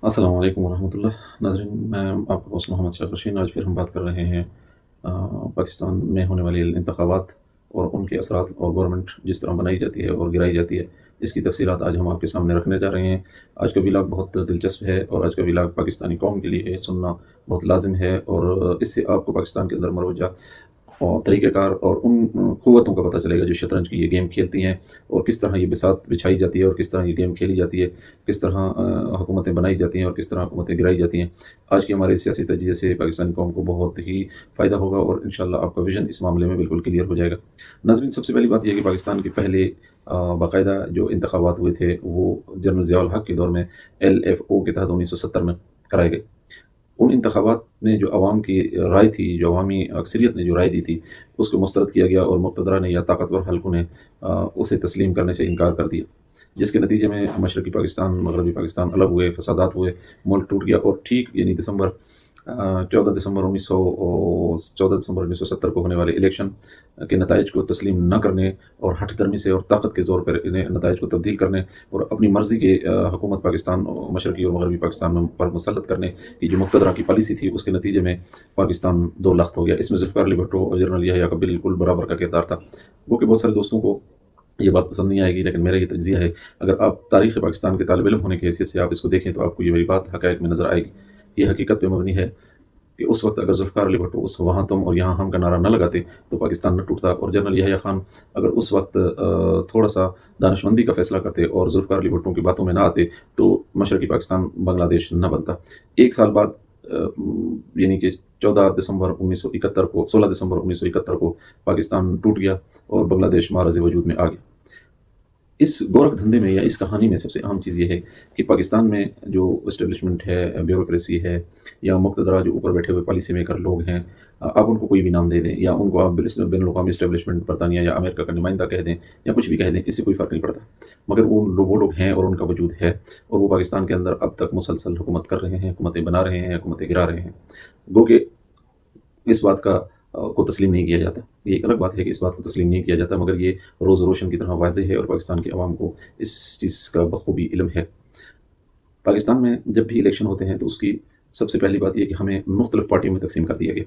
السلام علیکم ورحمۃ اللہ ناظرین، میں آپ کا دوست محمد شاہ رشین۔ آج پھر ہم بات کر رہے ہیں پاکستان میں ہونے والی انتخابات اور ان کے اثرات، اور گورنمنٹ جس طرح بنائی جاتی ہے اور گرائی جاتی ہے، اس کی تفصیلات آج ہم آپ کے سامنے رکھنے جا رہے ہیں۔ آج کا ولاگ بہت دلچسپ ہے، اور آج کا ولاگ پاکستانی قوم کے لیے سننا بہت لازم ہے، اور اس سے آپ کو پاکستان کے اندر مروجہ اور طریقہ کار اور ان قوتوں کا پتہ چلے گا جو شطرنج کی یہ گیم کھیلتی ہیں، اور کس طرح یہ بساط بچھائی جاتی ہے، اور کس طرح یہ گیم کھیلی جاتی ہے، کس طرح حکومتیں بنائی جاتی ہیں اور کس طرح حکومتیں گرائی جاتی ہیں۔ آج کے ہمارے سیاسی تجزیے سے پاکستانی قوم کو بہت ہی فائدہ ہوگا، اور انشاءاللہ آپ کا ویژن اس معاملے میں بالکل کلیئر ہو جائے گا۔ ناظرین، سب سے پہلی بات یہ ہے کہ پاکستان کے پہلے باقاعدہ جو انتخابات ہوئے تھے وہ جنرل ضیاء الحق کے دور میں LFO کے تحت 1970 میں کرائے گئے۔ ان انتخابات میں جو عوام کی رائے تھی، جو عوامی اکثریت نے جو رائے دی تھی، اس کو مسترد کیا گیا، اور مقتدرہ نے یا طاقتور حلقوں نے اسے تسلیم کرنے سے انکار کر دیا، جس کے نتیجے میں مشرقی پاکستان مغربی پاکستان الگ ہوئے، فسادات ہوئے، ملک ٹوٹ گیا۔ اور ٹھیک یعنی 14 دسمبر 1970 کو ہونے والے الیکشن کے نتائج کو تسلیم نہ کرنے، اور ہٹ درمی سے اور طاقت کے زور پر انہیں نتائج کو تبدیل کرنے، اور اپنی مرضی کے حکومت پاکستان مشرقی اور مغربی پاکستان پر مسلط کرنے کی جو مقتدرہ کی پالیسی تھی، اس کے نتیجے میں پاکستان دو لخت ہو گیا۔ اس میں ذوالفقار علی بھٹو اور جنرل یحییٰ کا بالکل برابر کا کردار تھا۔ وہ کہ بہت سارے دوستوں کو یہ بات پسند نہیں آئے گی، لیکن میرا یہ تجزیہ ہے۔ اگر آپ تاریخ پاکستان کے طالب علم ہونے کی حیثیت سے آپ اس کو دیکھیں تو آپ کو یہ میری بات حقائق میں نظر آئے گی۔ یہ حقیقت پہ مبنی ہے کہ اس وقت اگر ذوالفقار علی بھٹو اس وہاں تم اور یہاں ہم کا نعرہ نہ لگاتے تو پاکستان نہ ٹوٹتا، اور جنرل یحییٰ خان اگر اس وقت تھوڑا سا دانش مندی کا فیصلہ کرتے اور ذوالفقار علی بھٹو کی باتوں میں نہ آتے تو مشرقی پاکستان بنگلہ دیش نہ بنتا۔ ایک سال بعد یعنی کہ 16 دسمبر 1971 کو پاکستان ٹوٹ گیا، اور بنگلہ دیش معرض وجود میں آ گیا۔ اس گورکھ دھندے میں یا اس کہانی میں سب سے اہم چیز یہ ہے کہ پاکستان میں جو اسٹیبلشمنٹ ہے، بیوروکریسی ہے، یا مقتدرہ جو اوپر بیٹھے ہوئے پالیسی میکر لوگ ہیں، آپ ان کو کوئی بھی نام دے دیں، یا ان کو آپ بین الاقوامی اسٹیبلشمنٹ برطانیہ یا امریکہ کا نمائندہ کہہ دیں، یا کچھ بھی کہہ دیں، اس سے کوئی فرق نہیں پڑتا، مگر وہ لوگ ہیں اور ان کا وجود ہے، اور وہ پاکستان کے اندر اب تک مسلسل حکومت کر رہے ہیں، حکومتیں بنا رہے ہیں، حکومتیں گرا رہے ہیں۔ گو کہ اس بات کو تسلیم نہیں کیا جاتا۔ یہ ایک الگ بات ہے کہ اس بات کو تسلیم نہیں کیا جاتا، مگر یہ روز روشن کی طرح واضح ہے، اور پاکستان کے عوام کو اس چیز کا بخوبی علم ہے۔ پاکستان میں جب بھی الیکشن ہوتے ہیں تو اس کی سب سے پہلی بات یہ کہ ہمیں مختلف پارٹیوں میں تقسیم کر دیا گیا۔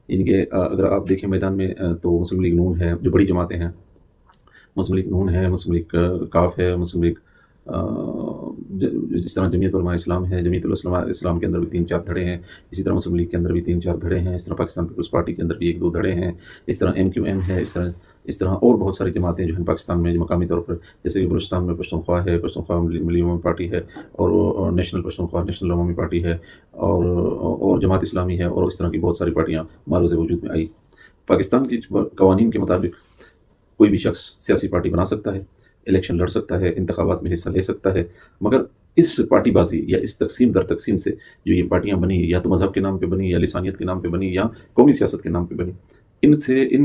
یعنی کہ اگر آپ دیکھیں میدان میں تو مسلم لیگ نون ہے، جو بڑی جماعتیں ہیں، مسلم لیگ نون ہے، مسلم لیگ کاف ہے، مسلم لیگ جس طرح جمعیت علماء اسلام ہے، جمعیت العلماء اسلام کے اندر بھی 3-4 دھڑے ہیں، اسی طرح مسلم لیگ کے اندر بھی 3-4 دھڑے ہیں، اس طرح پاکستان پیپلز پارٹی کے اندر بھی 1-2 دھڑے ہیں، اس طرح MQM ہے، اس طرح اور بہت ساری جماعتیں جو ہیں پاکستان میں مقامی طور پر، جیسے کہ بلوچستان میں پشتونخوا ہے، پشتونخوا ملی عوامی پارٹی ہے، اور نیشنل پشتونخوا نیشنل عوامی پارٹی ہے، اور جماعت اسلامی ہے، اور اس طرح کی بہت ساری پارٹیاں معروض وجود میں آئی۔ پاکستان کے قوانین کے مطابق کوئی بھی شخص سیاسی پارٹی بنا سکتا ہے، الیکشن لڑ سکتا ہے، انتخابات میں حصہ لے سکتا ہے، مگر اس پارٹی بازی یا اس تقسیم در تقسیم سے جو یہ پارٹیاں بنی، یا تو مذہب کے نام پہ بنی، یا لسانیت کے نام پہ بنی، یا قومی سیاست کے نام پہ بنی، ان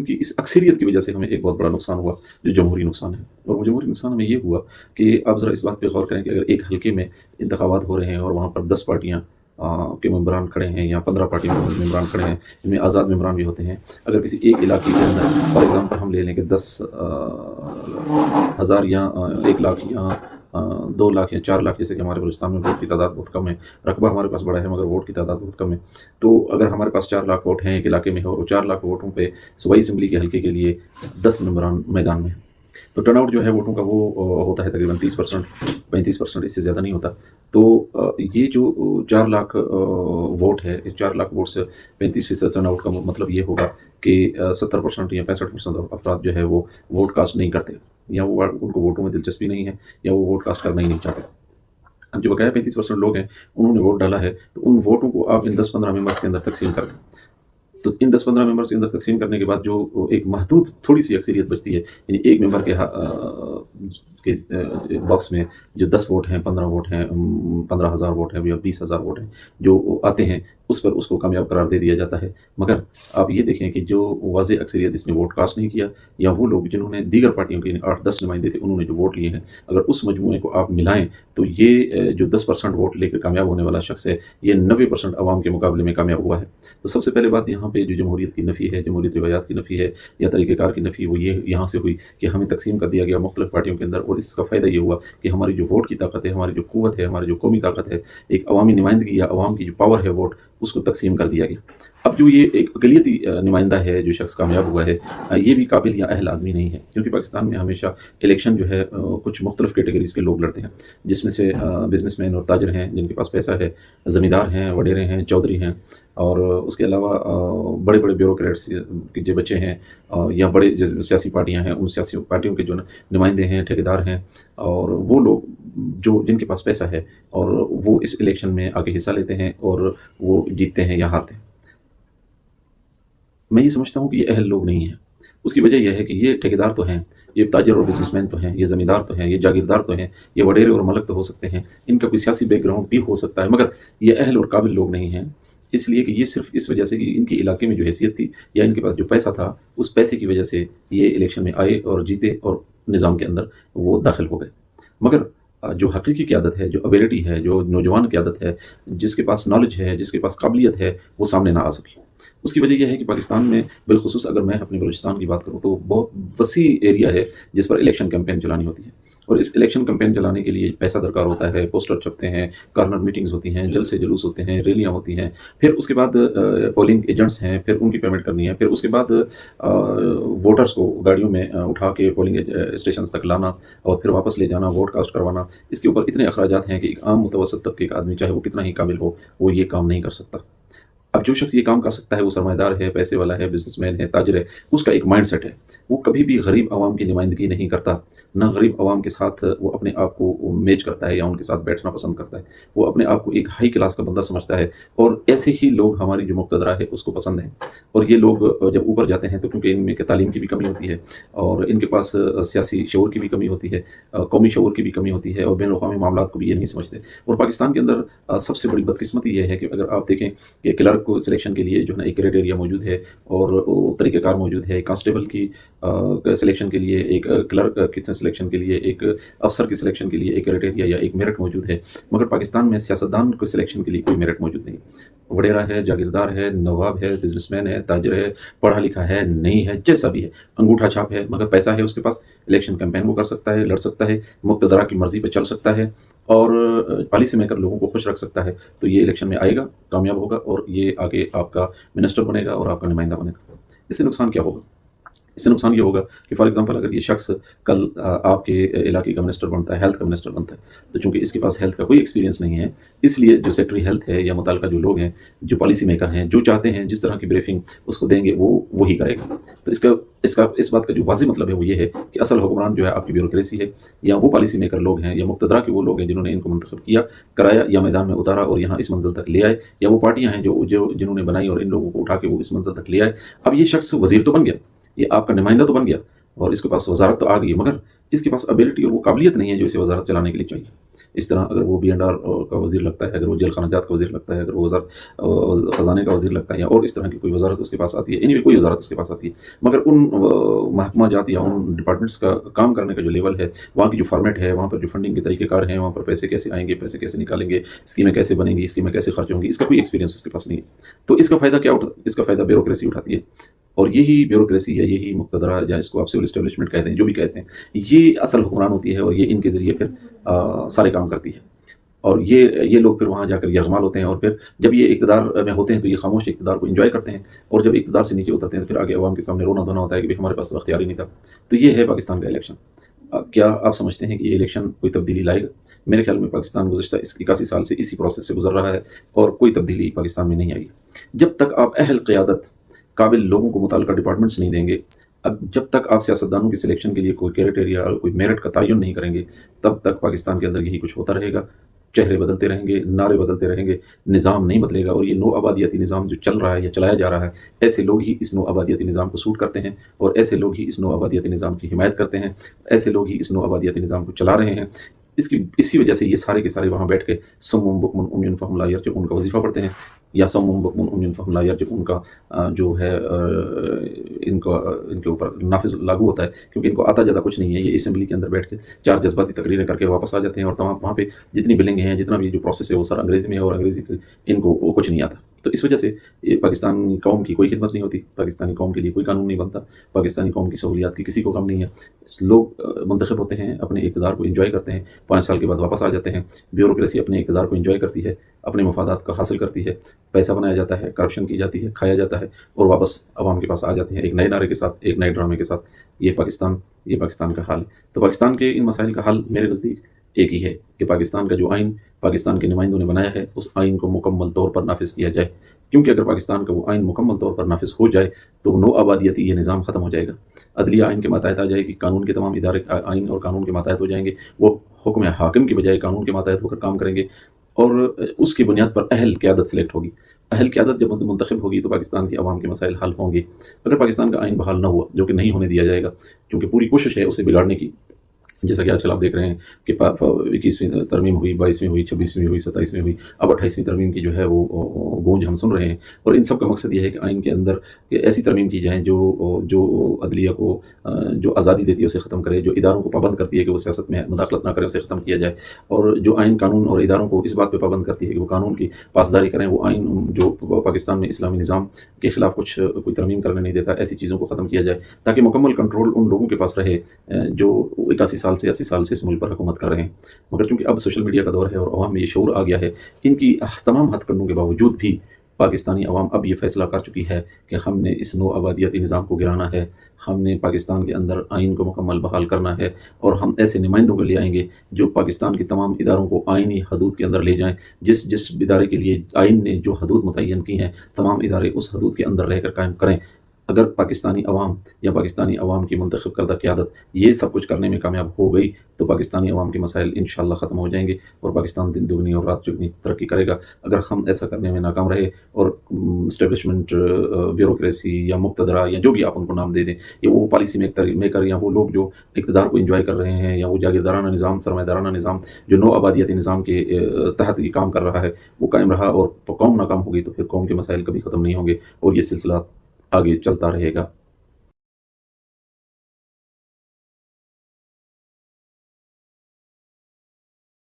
کی اس اکثریت کی وجہ سے ہمیں ایک بہت بڑا نقصان ہوا، جو جمہوری نقصان ہے۔ اور وہ جمہوری نقصان ہمیں یہ ہوا کہ آپ ذرا اس بات پہ غور کریں کہ اگر ایک حلقے میں انتخابات ہو رہے ہیں اور وہاں پر 10 پارٹیاں کے ممبران کھڑے ہیں، یا 15 پارٹیوں کے ممبران کھڑے ہیں، ان میں آزاد ممبران بھی ہوتے ہیں، اگر کسی ایک علاقے کے اندر فار ایگزامپل ہم لے لیں کہ 10,000 یا 1 لاکھ یا 2 لاکھ یا 4 لاکھ، جیسے کہ ہمارے بلوچستان میں ووٹ کی تعداد بہت کم ہے، رقبہ ہمارے پاس بڑا ہے مگر ووٹ کی تعداد بہت کم ہے، تو اگر ہمارے پاس 4 لاکھ ووٹ ہیں ایک علاقے میں، اور 4 لاکھ ووٹوں پہ صوبائی اسمبلی کے حلقے کے لیے 10 ممبران میدان میں ہیں، تو ٹرن آؤٹ جو ہے ووٹوں کا وہ ہوتا ہے تقریباً 30%، 35%، اس سے زیادہ نہیں ہوتا۔ تو یہ جو 4 لاکھ ووٹ ہے، اس 4 لاکھ ووٹ سے 35% ٹرن آؤٹ کا مطلب یہ ہوگا کہ 70% یا 65% افراد جو ہے وہ ووٹ کاسٹ نہیں کرتے، یا وہ ان کو ووٹوں میں دلچسپی نہیں ہے، یا وہ ووٹ کاسٹ کرنا ہی نہیں چاہتے۔ اب جو بقایا 35% لوگ ہیں انہوں نے ووٹ ڈالا ہے، تو ان ووٹوں کو آپ ان 10-15 ممبرس کے اندر تقسیم کر دیں، تو ان 10-15 ممبرس کے اندر تقسیم کرنے کے بعد جو ایک محدود تھوڑی سی اکثریت بچتی ہے، یعنی ایک ممبر کے باکس میں جو 10 ووٹ ہیں، 15 ووٹ ہیں، 15,000 ووٹ ہیں یا 20,000 ووٹ ہیں جو آتے ہیں، اس پر اس کو کامیاب قرار دے دیا جاتا ہے۔ مگر آپ یہ دیکھیں کہ جو واضح اکثریت اس نے ووٹ کاسٹ نہیں کیا، یا وہ لوگ جنہوں نے دیگر پارٹیوں کے 8-10 نمائندے تھے انہوں نے جو ووٹ لیے ہیں، اگر اس مجموعے کو آپ ملائیں تو یہ جو 10% ووٹ لے کر کامیاب ہونے والا شخص ہے، یہ 90% عوام کے مقابلے میں کامیاب ہوا ہے۔ تو سب سے پہلے بات یہاں پہ جو جمہوریت کی نفی ہے، جمہوریت روایات کی نفی ہے، یا طریقہ کار کی نفی، وہ یہ یہاں سے ہوئی کہ ہمیں تقسیم کر دیا گیا مختلف پارٹیوں کے اندر، اور اس کا فائدہ یہ ہوا کہ ہماری جو ووٹ کی طاقت ہے، ہماری جو قوت ہے، ہماری جو قومی طاقت ہے، ایک عوامی نمائندگی یا عوام کی جو پاور ہے ووٹ، اس کو تقسیم کر دیا گیا۔ اب جو یہ ایک اقلیتی نمائندہ ہے جو شخص کامیاب ہوا ہے، یہ بھی قابل یا اہل آدمی نہیں ہے، کیونکہ پاکستان میں ہمیشہ الیکشن جو ہے کچھ مختلف کیٹیگریز کے لوگ لڑتے ہیں، جس میں سے بزنس مین اور تاجر ہیں جن کے پاس پیسہ ہے، زمیندار ہیں، وڈیرے ہیں، چودھری ہیں، اور اس کے علاوہ بڑے بڑے بیوروکریٹس کے جو بچے ہیں، یا بڑے جو سیاسی پارٹیاں ہیں، ان سیاسی پارٹیوں کے جو نمائندے ہیں، ٹھیکیدار ہیں، اور وہ لوگ جو جن کے پاس پیسہ ہے، اور وہ اس الیکشن میں آ کے حصہ لیتے ہیں اور وہ جیتتے ہیں یا ہارتے ہیں۔ میں یہ سمجھتا ہوں کہ یہ اہل لوگ نہیں ہیں۔ اس کی وجہ یہ ہے کہ یہ ٹھیکیدار تو ہیں، یہ تاجر اور بزنس مین تو ہیں، یہ زمیندار تو ہیں، یہ جاگیردار تو ہیں، یہ وڈیرے اور ملک تو ہو سکتے ہیں، ان کا کوئی سیاسی بیک گراؤنڈ بھی ہو سکتا ہے، مگر یہ اہل اور قابل لوگ نہیں ہیں، اس لیے کہ یہ صرف اس وجہ سے کہ ان کے علاقے میں جو حیثیت تھی یا ان کے پاس جو پیسہ تھا، اس پیسے کی وجہ سے یہ الیکشن میں آئے اور جیتے اور نظام کے اندر وہ داخل ہو گئے۔ مگر جو حقیقی قیادت ہے، جو ابیلٹی ہے، جو نوجوان قیادت ہے، جس کے پاس نالج ہے، جس کے پاس قابلیت ہے، وہ سامنے نہ آ سکی۔ اس کی وجہ یہ ہے کہ پاکستان میں بالخصوص اگر میں اپنے بلوچستان کی بات کروں تو بہت وسیع ایریا ہے جس پر الیکشن کیمپین چلانی ہوتی ہے، اور اس الیکشن کیمپین چلانے کے لیے پیسہ درکار ہوتا ہے، پوسٹر چھپتے ہیں، کارنر میٹنگز ہوتی ہیں، جلسے جلوس ہوتے ہیں، ریلیاں ہوتی ہیں، پھر اس کے بعد پولنگ ایجنٹس ہیں، پھر ان کی پیمنٹ کرنی ہے، پھر اس کے بعد ووٹرز کو گاڑیوں میں اٹھا کے پولنگ اسٹیشنز تک لانا اور پھر واپس لے جانا، ووٹ کاسٹ کروانا۔ اس کے اوپر اتنے اخراجات ہیں کہ ایک عام متوسط طبقے کا آدمی چاہے وہ کتنا ہی قابل ہو، وہ یہ کام نہیں کر سکتا۔ اب جو شخص یہ کام کر سکتا ہے وہ سرمایہ دار ہے، پیسے والا ہے، بزنس مین ہے، تاجر ہے، اس کا ایک مائنڈ سیٹ ہے، وہ کبھی بھی غریب عوام کی نمائندگی نہیں کرتا، نہ غریب عوام کے ساتھ وہ اپنے آپ کو میچ کرتا ہے یا ان کے ساتھ بیٹھنا پسند کرتا ہے، وہ اپنے آپ کو ایک ہائی کلاس کا بندہ سمجھتا ہے، اور ایسے ہی لوگ ہماری جو مقتدرہ ہے اس کو پسند ہیں۔ اور یہ لوگ جب اوپر جاتے ہیں تو کیونکہ ان میں کہ تعلیم کی بھی کمی ہوتی ہے، اور ان کے پاس سیاسی شعور کی بھی کمی ہوتی ہے، قومی شعور کی بھی کمی ہوتی ہے، اور بین الاقوامی معاملات کو بھی یہ نہیں سمجھتے۔ اور پاکستان کے اندر سب سے بڑی بدقسمتی یہ ہے کہ اگر آپ دیکھیں کہ کلرک کو سلیکشن کے لیے جو ہے نا ایک کرائٹیریا موجود ہے، اور وہ طریقہ کار موجود ہے، کانسٹیبل کی سلیکشن کے لیے، ایک کلرک کی سلیکشن کے لیے، ایک افسر کی سلیکشن کے لیے ایک کرائٹیریا یا ایک میرٹ موجود ہے، مگر پاکستان میں سیاستدان کو سلیکشن کے لیے کوئی میرٹ موجود نہیں۔ وڈیرا ہے، جاگیردار ہے، نواب ہے، بزنس مین ہے، تاجر ہے، پڑھا لکھا ہے، نہیں ہے، جیسا بھی ہے، انگوٹھا چھاپ ہے، مگر پیسہ ہے اس کے پاس، الیکشن کیمپین وہ کر سکتا ہے، لڑ سکتا ہے، مقتدرہ کی مرضی پہ چل سکتا ہے، اور پالیسی میکر لوگوں کو خوش رکھ سکتا ہے، تو یہ الیکشن میں آئے گا، کامیاب ہوگا، اور یہ آگے آپ کا منسٹر بنے گا اور آپ کا نمائندہ بنے گا۔ اس سے نقصان کیا ہوگا؟ اس سے نقصان یہ ہوگا کہ فار ایگزامپل اگر یہ شخص کل آپ کے علاقے کا منسٹر بنتا ہے، ہیلتھ کا منسٹر بنتا ہے، تو چونکہ اس کے پاس ہیلتھ کا کوئی ایکسپیرینس نہیں ہے، اس لیے جو سیکٹری ہیلتھ ہے یا متعلقہ جو لوگ ہیں، جو پالیسی میکر ہیں، جو چاہتے ہیں جس طرح کی بریفنگ اس کو دیں گے وہ وہی کرے گا۔ تو اس بات کا جو واضح مطلب ہے وہ یہ ہے کہ اصل حکمران جو ہے آپ کی بیوروکریسی ہے، یا وہ پالیسی میکر لوگ ہیں، یا مقتدرہ کے وہ لوگ ہیں جنہوں نے ان کو منتخب کیا، کرایا، یا میدان میں اتارا اور یہاں اس منزل تک لے آئے، یا وہ پارٹیاں ہیں جنہوں نے بنائی اور ان لوگوں کو اٹھا کے وہ اس منزل تک لے آئے۔ اب یہ شخص وزیر تو بن گیا، یہ آپ کا نمائندہ تو بن گیا، اور اس کے پاس وزارت تو آ گئی، مگر اس کے پاس ابیلٹی اور وہ قابلیت نہیں ہے جو اسے وزارت چلانے کے لیے چاہیے۔ اس طرح اگر وہ B&R کا وزیر لگتا ہے، اگر وہ جل خانہ جات کا وزیر لگتا ہے، اگر وہ وزارت خزانے کا وزیر لگتا ہے، یا اور اس طرح کی کوئی وزارت اس کے پاس آتی ہے، کوئی وزارت اس کے پاس آتی ہے، مگر ان محکمہ جات یا ان ڈپارٹمنٹس کا کام کرنے کا جو لیول ہے، وہاں کی جو فارمیٹ ہے، وہاں پر جو فنڈنگ کے طریقہ کار ہیں، وہاں پر پیسے کیسے آئیں گے، پیسے کیسے نکالیں گے، اسکیمیں کیسے بنیں گی، اسکیمیں کیسے خرچ ہوں گی، اس کا کوئی ایکسپیرینس اس کے پاس نہیں ہے۔ تو اس کا فائدہ کیا اس کا فائدہ بیوروکریسی اٹھاتی ہے، اور یہی بیوروکریسی یا یہی مقتدرہ یا اس کو آپ سول اسٹیبلشمنٹ کہتے ہیں، جو بھی کہتے ہیں، یہ اصل حکمران ہوتی ہے، اور یہ ان کے ذریعے پھر سارے کام کرتی ہے، اور یہ لوگ پھر وہاں جا کر یرغمال ہوتے ہیں، اور پھر جب یہ اقتدار میں ہوتے ہیں تو یہ خاموش اقتدار کو انجوائے کرتے ہیں، اور جب اقتدار سے نیچے اترتے ہیں تو پھر آگے عوام کے سامنے رونا دھونا ہوتا ہے کہ ہمارے پاس تو اختیار ہی نہیں تھا۔ تو یہ ہے پاکستان کا الیکشن۔ کیا آپ سمجھتے ہیں کہ یہ الیکشن کوئی تبدیلی لائے گا؟ میرے خیال میں پاکستان گزشتہ 81 سال سے اسی پروسیس سے گزر رہا ہے، اور کوئی تبدیلی پاکستان میں نہیں آئی۔ جب تک آپ اہل قیادت، قابل لوگوں کو متعلقہ ڈپارٹمنٹس نہیں دیں گے، اب جب تک آپ سیاستدانوں کی سلیکشن کے لیے کوئی کرائٹیریا اور کوئی میرٹ کا تعین نہیں کریں گے، تب تک پاکستان کے اندر یہی کچھ ہوتا رہے گا، چہرے بدلتے رہیں گے، نعرے بدلتے رہیں گے، نظام نہیں بدلے گا، اور یہ نو آبادیاتی نظام جو چل رہا ہے یا چلایا جا رہا ہے، ایسے لوگ ہی اس نو آبادیاتی نظام کو سوٹ کرتے ہیں، اور ایسے لوگ ہی اس نو آبادیاتی نظام کی حمایت کرتے ہیں، ایسے لوگ ہی اس نو آبادیاتی نظام کو چلا رہے ہیں۔ اسی وجہ سے یہ سارے کے سارے وہاں بیٹھ کے سم بکمن عمیٌ فہم لا یرجعون ان کا وظیفہ پڑھتے ہیں، یا سم بکم عمین فہم لا یرجعون، ان کا جو ہے ان کو ان کے اوپر نافذ لاگو ہوتا ہے، کیونکہ ان کو آتا جاتا کچھ نہیں ہے. یہ اسمبلی کے اندر بیٹھ کے 4 جذباتی تقریریں کر کے واپس آ جاتے ہیں، اور تمام وہاں پہ جتنی بلنگ ہیں، جتنا بھی جو پروسیس ہے وہ سارا انگریزی میں ہے، اور انگریزی ان کو وہ کچھ نہیں آتا. تو اس وجہ سے یہ پاکستانی قوم کی کوئی خدمت نہیں ہوتی، پاکستانی قوم کے لیے کوئی قانون نہیں بنتا، پاکستانی قوم کی سہولیات کی کسی کو کم نہیں ہے. لوگ منتخب ہوتے ہیں، اپنے اقتدار کو انجوائے کرتے ہیں، 5 سال کے بعد واپس آ جاتے ہیں. بیوروکریسی اپنے اقتدار کو انجوائے کرتی ہے، اپنے مفادات کو حاصل کرتی ہے، پیسہ بنایا جاتا ہے، کرپشن کی جاتی ہے، کھایا جاتا ہے، اور واپس عوام کے پاس آ جاتے ہیں ایک نئے نعرے کے ساتھ، ایک نئے ڈرامے کے ساتھ. یہ پاکستان کا حال ہے. تو پاکستان کے ان مسائل کا حل میرے نزدیک ایک ہی ہے کہ پاکستان کا جو آئین پاکستان کے نمائندوں نے بنایا ہے، اس آئین کو مکمل طور پر نافذ کیا جائے. کیونکہ اگر پاکستان کا وہ آئین مکمل طور پر نافذ ہو جائے تو نو آبادیتی یہ نظام ختم ہو جائے گا. عدلیہ آئین کے ماتحت آ جائے گی، قانون کے تمام ادارے آئین اور قانون کے ماتحت ہو جائیں گے. وہ حکم حاکم کی بجائے قانون کے ماتحت ہو کر کام کریں گے، اور اس کی بنیاد پر اہل قیادت سلیکٹ ہوگی. اہل قیادت جب منتخب ہوگی تو پاکستان کی عوام کے مسائل حل ہوں گے. اگر پاکستان کا آئین بحال نہ ہوا، جو کہ نہیں ہونے دیا جائے گا، کیونکہ پوری کوشش ہے اسے بگاڑنے کی، جیسا کہ آج کل آپ دیکھ رہے ہیں کہ 21ویں ترمیم ہوئی، 22ویں ہوئی، 26ویں ہوئی، 27ویں ہوئی، اب 28ویں ترمیم کی جو ہے وہ گونج ہم سن رہے ہیں. اور ان سب کا مقصد یہ ہے کہ آئین کے اندر ایسی ترمیم کی جائیں جو عدلیہ کو جو آزادی دیتی ہے اسے ختم کرے، جو اداروں کو پابند کرتی ہے کہ وہ سیاست میں مداخلت نہ کریں اسے ختم کیا جائے، اور جو آئین قانون اور اداروں کو اس بات پہ پابند کرتی ہے کہ وہ قانون کی پاسداری کریں، وہ آئین جو پاکستان میں اسلامی نظام کے خلاف کوئی ترمیم کرنے نہیں دیتا، ایسی چیزوں کو ختم کیا جائے تاکہ مکمل کنٹرول ان لوگوں کے پاس رہے جو 81 سال سے 80 سال سے اس ملک پر حکومت کر رہے ہیں. مگر چونکہ اب سوشل میڈیا کا دور ہے اور عوام میں یہ شعور آ گیا ہے، ان کی تمام ہتھ کنڈوں کے باوجود بھی پاکستانی عوام اب یہ فیصلہ کر چکی ہے کہ ہم نے اس نو آبادیاتی نظام کو گرانا ہے، ہم نے پاکستان کے اندر آئین کو مکمل بحال کرنا ہے، اور ہم ایسے نمائندوں کو لے آئیں گے جو پاکستان کی تمام اداروں کو آئینی حدود کے اندر لے جائیں. جس ادارے کے لیے آئین نے جو حدود متعین کی ہیں، تمام ادارے اس حدود کے اندر رہ کر قائم کریں. اگر پاکستانی عوام یا پاکستانی عوام کی منتخب کردہ قیادت یہ سب کچھ کرنے میں کامیاب ہو گئی تو پاکستانی عوام کے مسائل انشاءاللہ ختم ہو جائیں گے، اور پاکستان دن دگنی اور رات چگنی ترقی کرے گا. اگر ہم ایسا کرنے میں ناکام رہے اور اسٹیبلشمنٹ، بیوروکریسی یا مقتدرہ یا جو بھی آپ ان کو نام دے دیں، یا وہ پالیسی میکر یا وہ لوگ جو اقتدار کو انجوائے کر رہے ہیں، یا وہ جاگیردارانہ نظام، سرمایہ دارانہ نظام جو نو آبادیاتی نظام کے تحت یہ کام کر رہا ہے، وہ قائم رہا اور قوم ناکام ہوگی تو پھر قوم کے مسائل کبھی ختم نہیں ہوں گے، اور یہ سلسلہ آگے چلتا رہے گا.